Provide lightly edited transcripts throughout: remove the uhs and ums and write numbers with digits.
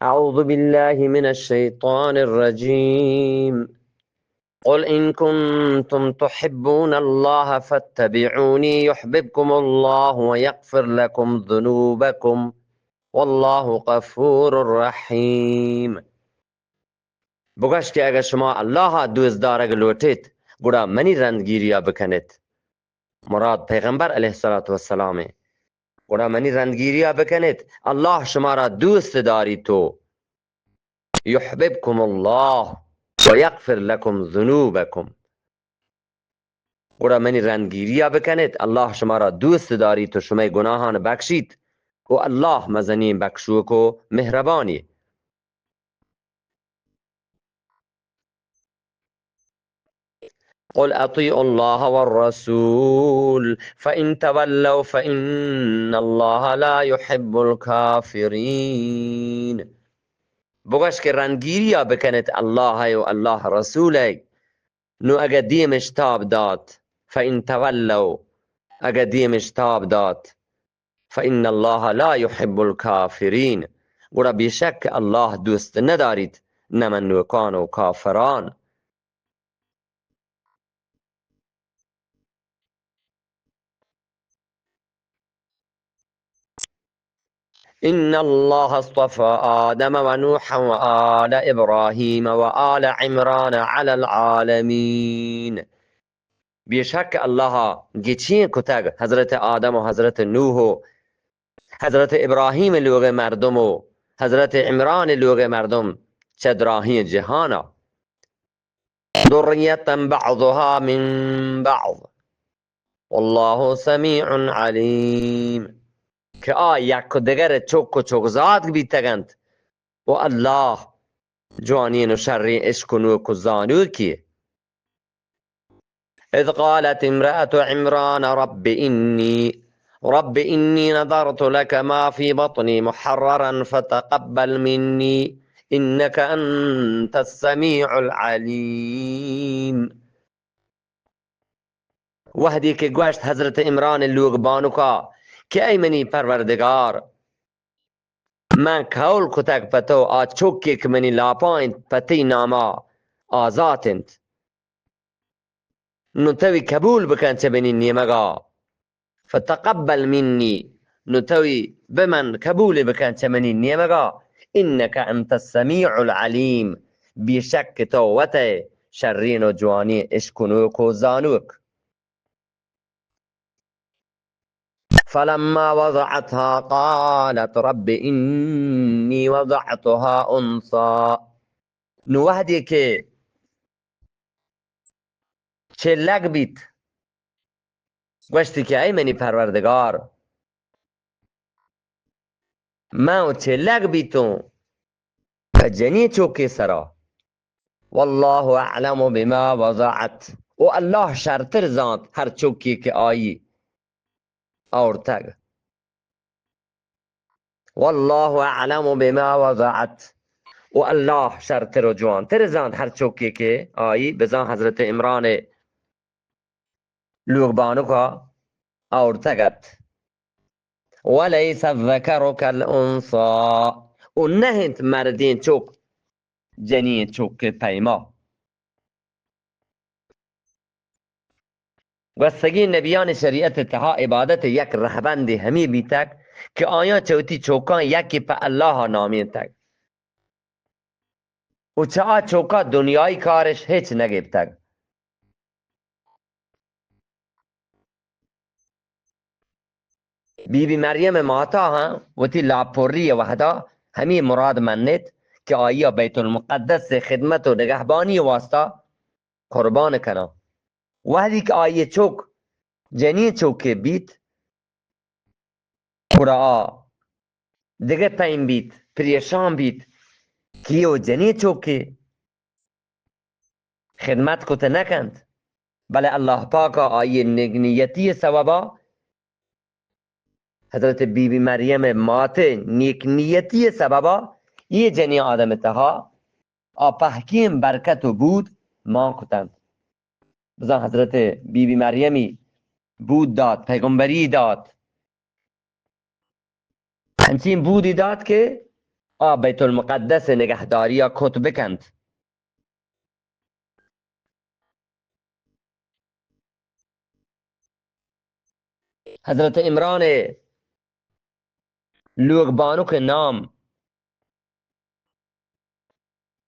أعوذ بالله من الشيطان الرجيم قل إن كنتم تحبون الله فاتبعوني يحببكم الله ويغفر لكم ذنوبكم والله غفور رحیم. بگوش که اگر شما الله دوست دارگ لوتید گوڑا منی رندگیریا بکنید. مراد پیغمبر علیه السلام گوڑا منی رندگیریا بکنید. الله شما را دوست داری تو یحببکم الله و یغفر لکم ذنوبکم. گوڑا منی رندگیریا بکنید. الله شما را دوست داری تو شما گناهان بخشید و الله مزنین بخشوک و مهربانی. قل اطیعوا الله والرسول فإن تولوا فإن الله لا يحب الكافرین. بگوش که رندگیریا بکنید الله و الله رسول نو اگه دیمش تاب داد فإن تولوا اگه دیمش تاب داد فإن الله لا يحب الكافرین. گوڑا بیشک الله دوست ندارید نمنوکان و کافران. إن الله اصطفى آدم ونوحا وآل إبراهيم وآل عمران على العالمين. بیشک الله گیچین کتگ حضرت آدم و حضرت نوح و حضرت ابراهیم لوگ مردم و حضرت عمران لوگ مردم چدراهی جهانا. ذریتا بعضها من بعض والله سمیع علیم. که یک و دیگر چوک و چوکزاد بیتگند و الله جوانین و شری عشق و نوک و زانو کی. اذ قالت امرأة عمران رب إني نذرت لك ما في بطني محررا فتقبل مني إنك أنت السميع العليم. وحدی که گوشت حضرت عمران لوگ بانو کا که ای منی پروردگار من کول کتک پتو آچوکی که منی لاپاین پتی ناما آزاتند نو توی قبول بکن چه بنی نیمگا فتقبل منی نو توی بمن قبول بکن چه منی نیمگا انک انت السمیع العلیم. بیشک تو وته شرین و جوانی اشکنوک و زانوک. فلما وضعتها قالت رب إني وضعتها أنثى. نو وحدی که چلک بیت گوشتی که ای منی پروردگار من چلک بیتون جنی چوکی سرا والله اعلم بما وضعت و الله شرطر زاند هر چوکی که آیی اور تگ. والله اعلم بما وضعت و الله شرطر و جوان تر زاند هر چوکی که آیی بزان حضرت عمران لوگ بانو کا اور تگت. وليس الذكر كالأنثى و نهنت مردین چوک جنین چوک پیما. گوستگی نبیان شریعت تها عبادت یک رهبند همی بیتک که آیا چوتی چوکان یکی پا الله نامین تک و چه چوکا دنیای کارش هیچ نگیبتک. بی مریم ماتا هم و تی لاپوری وحدا همی مراد منید که آیا بیت المقدس خدمت و نگهبانی واسطا قربان کنا. وحدی که آیه چوک جنین چوک بیت قرآ دیگه پین بیت پریشان بیت کیو جنین چوک خدمت کت نکند بله الله پاکا آیه نگنیتی سوابا حضرت بی مریم مات نیک نیتی سببا یہ جنی آدم تها آپا حکیم برکت و بود ما کتند. بزن حضرت بی مریمی بود داد پیغمبری داد همچین بودی داد که بیت المقدس نگهداری یا کت بکند. حضرت عمران لوگ که نام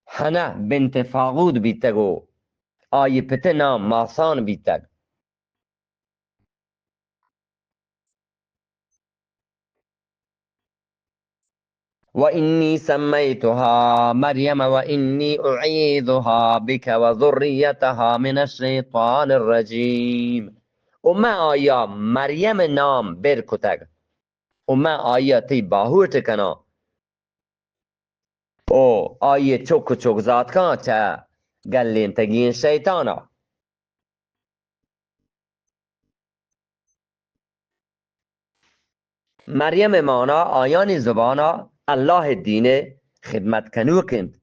حنه بنت فاغود بیتگو آیه پته نام ماسان بیتگ. وإني سميتها مريم وإني أعيذها بك وذريتها من الشيطان الرجيم. وما آیا مریم نام برکتگ وما آیا تی باهوت کنا او آیه چوک چوک ذات کان چه گلین تگین شیطانا. مریم مانا آیانی زبانا الله دین خدمت کنو کند.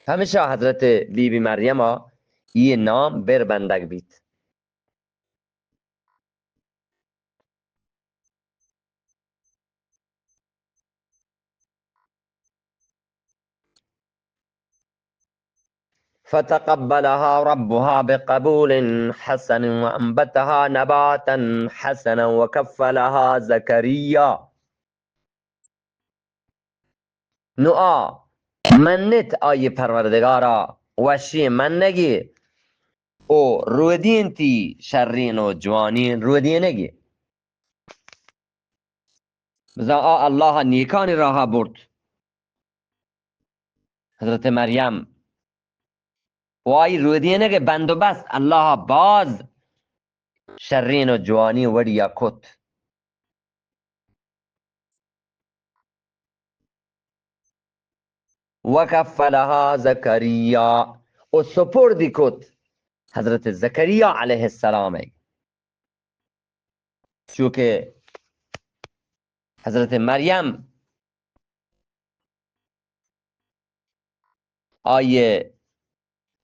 همیشه حضرت بی مریم یہ نام بر بندگ بیت. فتقبلها ربها بقبول حسن وأنبتها نباتا حسنا وكفلها زكريا. نعا منت آی پروردگارا وشی من نگی او رودین تی شرین و جوانین رودین نگی. بزا الله نیکانی راه برد حضرت مریم و آی رودین نگی بند و بست الله باز شرین و جوانی وریا کت. وکفلها زکریا و سپردی کت حضرت زکریا علیه السلام. چونکه حضرت مریم آیه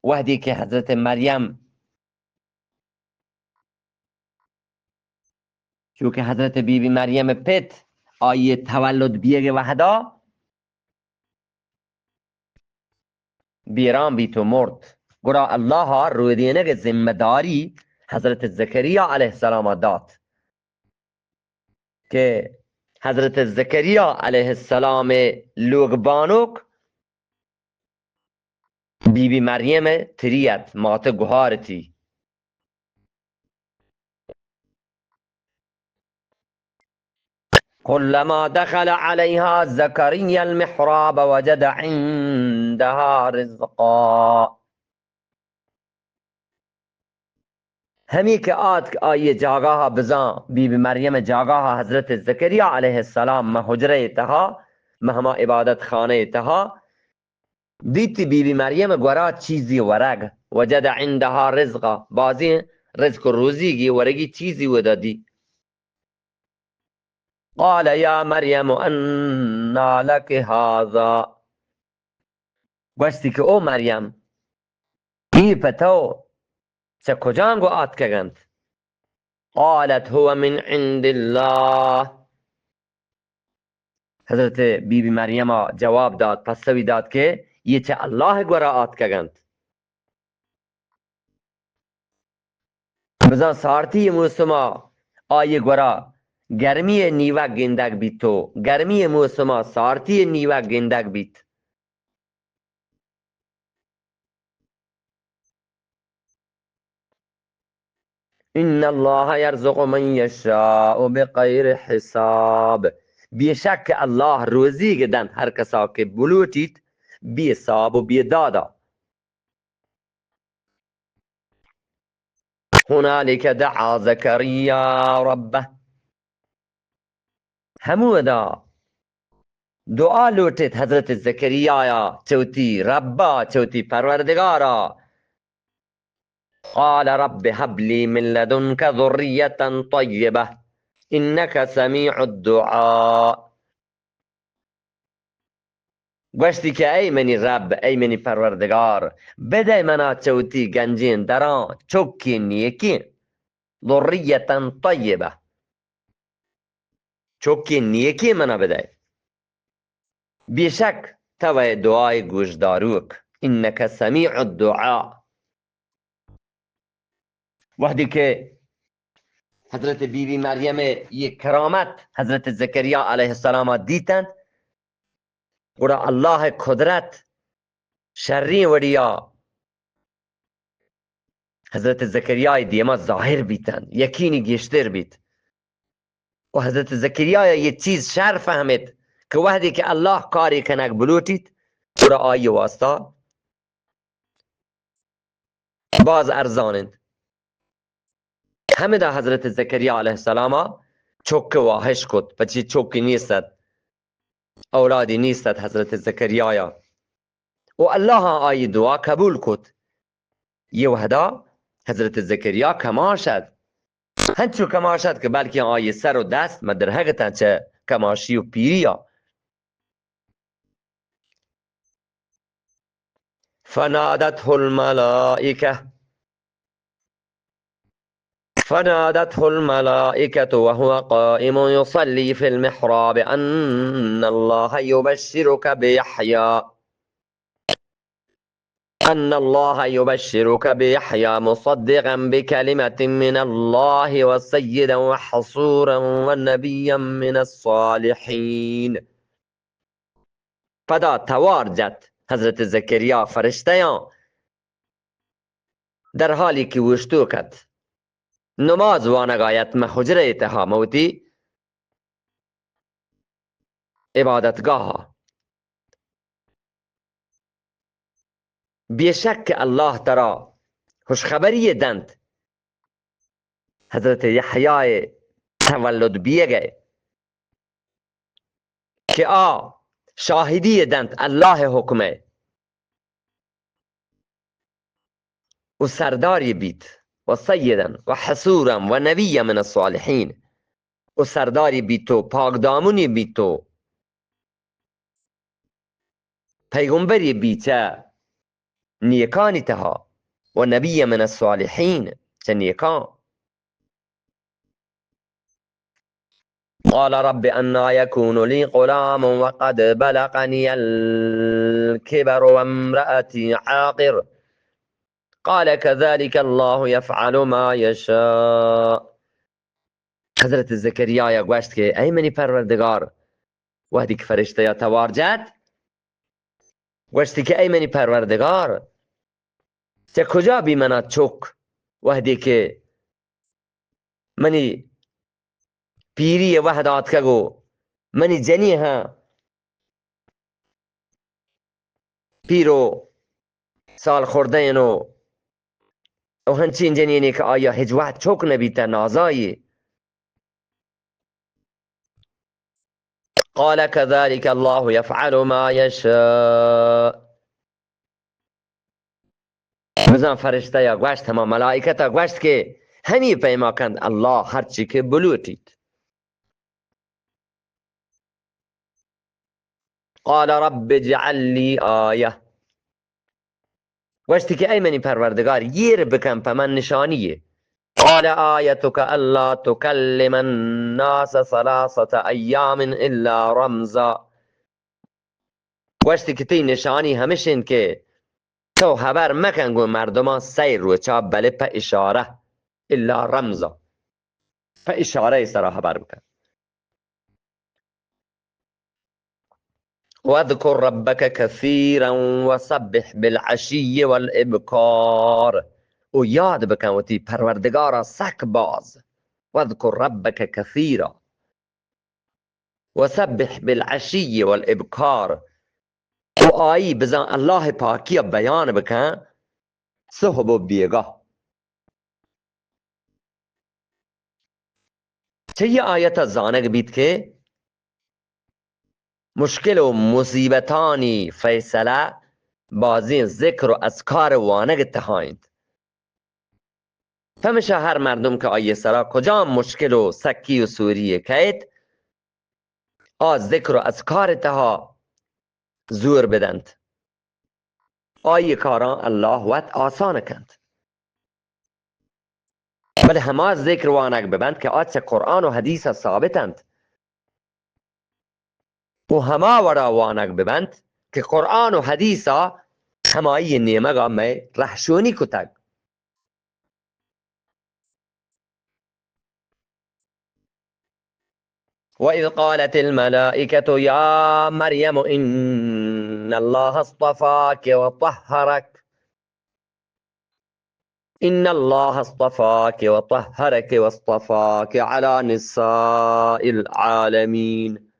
وحدی که حضرت مریم چونکه حضرت بیبی مریم پت آیه تولد بیگ وحدا بیرام بیت و مرد. گرا الله روی دینه ذمه‌داری حضرت زکریا علیه السلام داد که حضرت زکریا علیه السلام لوگبانوک بیبی مریم تریت مات گوهارتی. كلما دخل عليها زكريا المحراب وجد عندها رزقا. همی که آیه جاگاها بزان بیبی مریم جاگاها حضرت زکریا علیه السلام ما حجره تها مهما عبادت خانه تها دیتی بیبی مریم گورا چیزی ورگ وجد عندها رزقا بازی رزق و روزیگی ورگی چیزی ودادی. قال يا مريم أنى لك هذا. گوشتی که او مریم ای پتو چه کجان گو آت کگند. قالت هو من عند الله. حضرت بیبی مریم جواب داد پسوی داد که یہ چه الله گورا آت کگند. بزن سارتی موسما آیه گورا گرمی نیوک گندگ بیت تو گرمی موسما سارتی نیوک گندگ بیت. ان الله يرزق من يشاء بغیر حساب. بیشک الله روزی گدن هر کسا که بلوتید بی حساب و بی دادا. هنالك دعا زكريا ربه. همودا دعا لوٹت حضرت زکریا چوتی ربا چوتی پروردگارا. قال رب هب لي من لدنك ذرية طيبة إنك سميع الدعاء. گوشتی که ای منی رب ای منی پروردگار بده منا چوتی گنجین دران چوکی نیکی ذرية طيبة چوکی نیکی منا بده. بیشک تو دعای گوشداروک انک سمیع الدعا. وقتی که حضرت بیبی مریم یک کرامت حضرت زکریا علیه السلام دیدند گوڑا الله قدرت شری وریا حضرت زکریای دیما ظاهر بیتن یکینی گشتر بیت و حضرت زکریا یه چیز شر فهمید که وقتی که الله کاری کنک بلوتید گوڑا آیه واسطا باز ارزانند. همه دا حضرت زکریا علیه السلام چوک واهش کد بچی چوکی نیستد اولادی نیستد حضرت زکریایا و الله آیه دعا قبول کد. یه وحدا حضرت زکریا کما شد هنچو کما شد که بلکه آیه سر و دست مدرهگتن چه کماشی و پیریا. فنادته الملائكة وهو قائم يصلي في المحراب أن الله يبشرك بيحيى مصدقا بكلمة من الله وسيدا وحصورا ونبيا من الصالحين. فدا توار جد حضرت زکریا فرشتیان در حالی که وشتو کد نماز وانگایت محجره تها موتی عبادتگاه. بیشک الله ترا خوشخبری دند حضرت یحیای تولد بیگه که شاهدی دند الله حکمه و سرداری بیت و سیدن و حسورا و نبی من الصالحین و سرداری بیتو پاکدامونی بیتو پیغمبری بیته نیکانی تها و نبی من الصالحین چه نیکان. قال رب أنا يكون لي غلام وقد بلغني الكبر وامرأتي عاقر قال كذلك الله يفعل ما يشاء. حضرت زکریا گوشت که ای منی پروردگار وقتی که فرشته یا توار جد گوشتی که ای منی پروردگار چه کجا بی منا چک وقتی که منی پیری وحدات کگو منی جنی ها پیرو سال خورده اینو او هنچین جنینی که آیا هجوت چک نبیتا نازایی. قال كذلك الله يفعل ما يشاء. بزن فرشته یا گوشت همه ملائکتا گوشت که همی پیما کند الله هرچی که بلوتید. قال رب اجعل لي آیه. گوشتی که ای منی پروردگار یر بکن پا من نشانیه. قال آیتك الا تكلم الناس 3 ایام الا رمزا. گوشتی که تی نشانی همشین که تو خبر مکن گو مردمان 3 روچا بله پا اشاره الا رمزا پا اشاره سرا خبر بکن. واذكر ربك كثيرا وسبح بالعشي والإبكار. و یاد بکن و تی پروردگارا سک باز. واذكر ربك كثيرا وسبح بالعشي والإبكار. و آیی بزن الله پاکی بیان بکن صحب و بیگاه. چه یه آیت زانگ بیت که مشکل و مصیبتانی فیصله بازی ذکر و اذکار وانگ تهایند. فمشه هر مردم که آیه سرا کجا مشکل و سکی و سوریه کهید ذکر و اذکار تها زور بدند. آیه کاران الله وقت آسان کند. بله همه ذکر وانگ ببند که چه قرآن و حدیث ثابتند. و هما ورا وانک ببند که قرآن و حدیثا همایی نیمگا می رحشونی کتگ. وإذ قالت الملائكة يا مريم إن الله اصطفاك وطهرك إن الله اصطفاك وطهرك واصطفاك على نساء العالمين.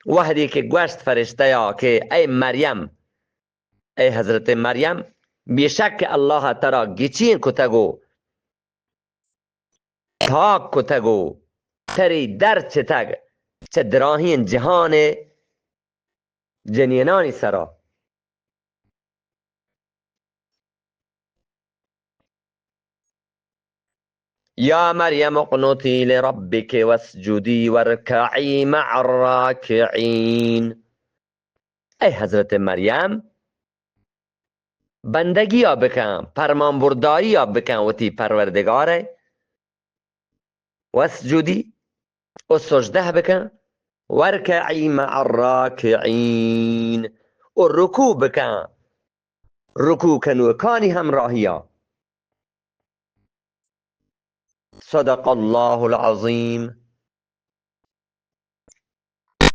وحدی که گوشت فرشته یا که ای مریم، ای حضرت مریم، بیشک الله ترا گیچین کتگو پاک کتگو تری در چتگ چه دراهین جهان جنینانی سرا. یا مریم اقنطی لربک واسجدی وارکعی مع الراکعین. ای حضرت مریم بندگی یا بکن، فرمانبرداری یا بکن و تی پروردگاره، واسجدی و سجده بکن، وارکعی مع الراکعین و رکوع بکن، رکوع کنوکانی همراهیا. صدق الله العظیم.